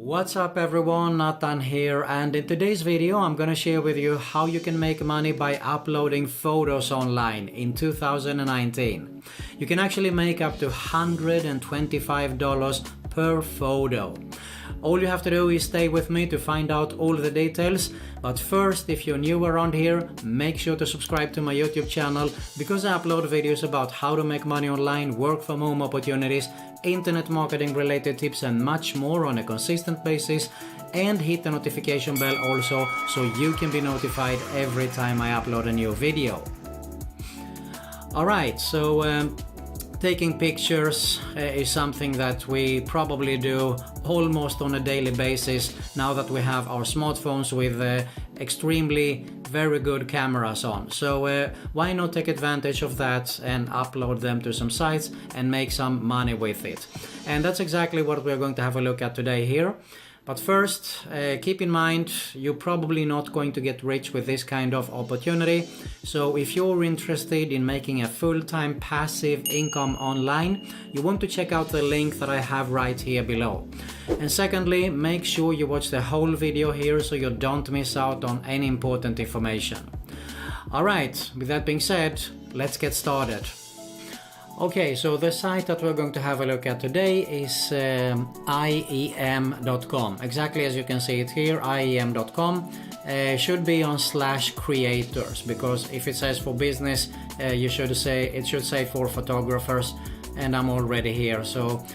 What's up everyone, Nathan here, and in today's video I'm gonna share with you how you can make money by uploading photos online in 2019. You can actually make up to $125 per photo. All you have to do is stay with me to find out all the details, but first, if you're new around here, make sure to subscribe to my YouTube channel because I upload videos about how to make money online, work from home opportunities, internet marketing related tips and much more on a consistent basis, and hit the notification bell also so you can be notified every time I upload a new video. Alright, so taking pictures is something that we probably do almost on a daily basis now that we have our smartphones with extremely very good cameras on. So why not take advantage of that and upload them to some sites and make some money with it? And that's exactly what we're going to have a look at today here. But first, keep in mind, you're probably not going to get rich with this kind of opportunity. So if you're interested in making a full-time passive income online, you want to check out the link that I have right here below. And secondly, make sure you watch the whole video here so you don't miss out on any important information. Alright, with that being said, let's get started. Okay, so the site that we're going to have a look at today is IEM.com. Exactly as you can see it here, IEM.com. Should be on /creators, because if it says for business, it should say for photographers, and I'm already here. So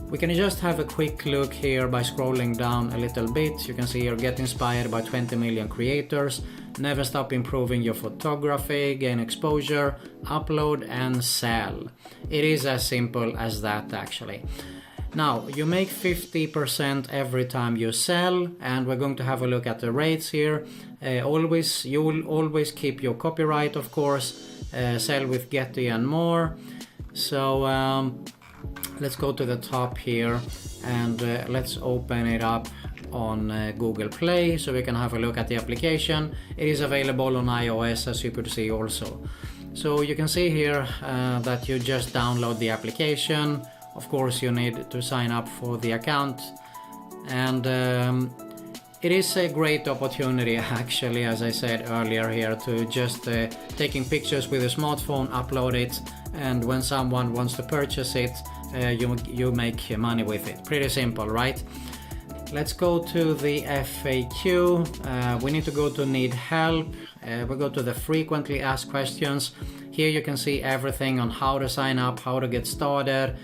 we can just have a quick look here by scrolling down a little bit. You can see here, get inspired by 20 million creators, never stop improving your photography, gain exposure, upload and sell. It is as simple as that actually. Now, you make 50% every time you sell, and we're going to have a look at the rates here. You will always keep your copyright, of course, sell with Getty and more. So let's go to the top here and let's open it up on Google Play so we can have a look at the application. It is available on iOS, as you could see also. So you can see here that you just download the application. Of course you need to sign up for the account, and it is a great opportunity actually, as I said earlier here, to just taking pictures with a smartphone, upload it, and when someone wants to purchase it, you make money with it. Pretty simple, right? Let's go to the FAQ. We need to go to need help. We go to the frequently asked questions. Here you can see everything on how to sign up, how to get started,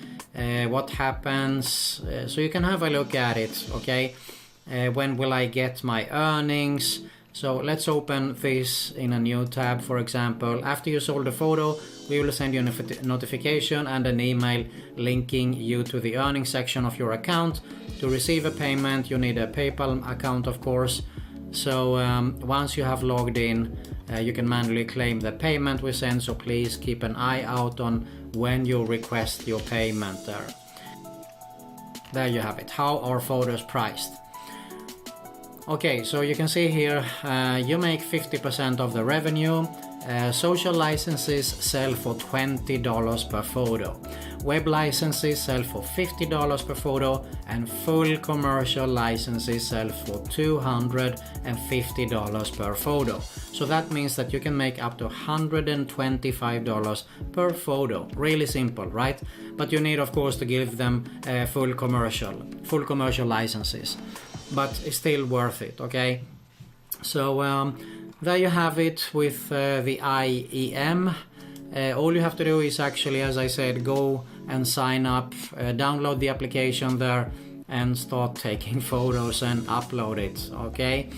what happens. So you can have a look at it, okay? When will I get my earnings? So let's open this in a new tab, for example. After you sold a photo, we will send you a notification and an email linking you to the earnings section of your account. To receive a payment, you need a PayPal account, of course. So once you have logged in, you can manually claim the payment we send, so please keep an eye out on when you request your payment there. There you have it, how are photos priced. Okay, so you can see here, you make 50% of the revenue. Social licenses sell for $20 per photo. Web licenses sell for $50 per photo, and full commercial licenses sell for $250 per photo. So that means that you can make up to $125 per photo. Really simple, right? But you need, of course, to give them full commercial licenses. But it's still worth it, okay? So there you have it with the IEM. All you have to do is actually, as I said, go and sign up, download the application there and start taking photos and upload it, okay?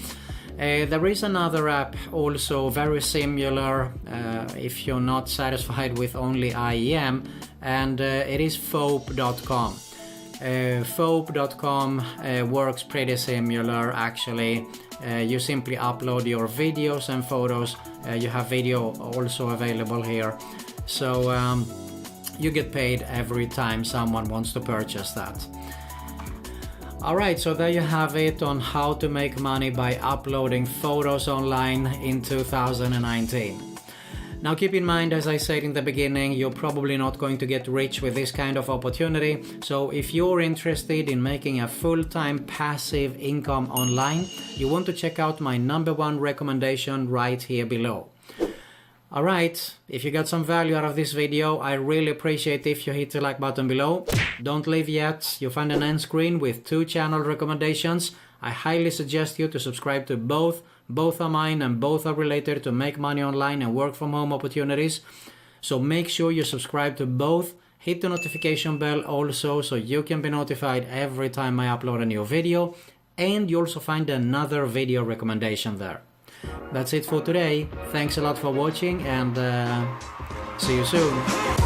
There is another app also very similar if you're not satisfied with only IEM, and it is Fope.com. Fope.com works pretty similar actually. You simply upload your videos and photos. You have video also available here, so you get paid every time someone wants to purchase that. Alright, so there you have it on how to make money by uploading photos online in 2019. Now keep in mind, as I said in the beginning, you're probably not going to get rich with this kind of opportunity. So if you're interested in making a full-time passive income online, you want to check out my #1 recommendation right here below. Alright, if you got some value out of this video, I really appreciate if you hit the like button below. Don't leave yet, you'll find an end screen with 2 channel recommendations. I highly suggest you to subscribe to both. Both are mine and both are related to make money online and work from home opportunities. So make sure you subscribe to both. Hit the notification bell also so you can be notified every time I upload a new video. And you also find another video recommendation there. That's it for today. Thanks a lot for watching and see you soon.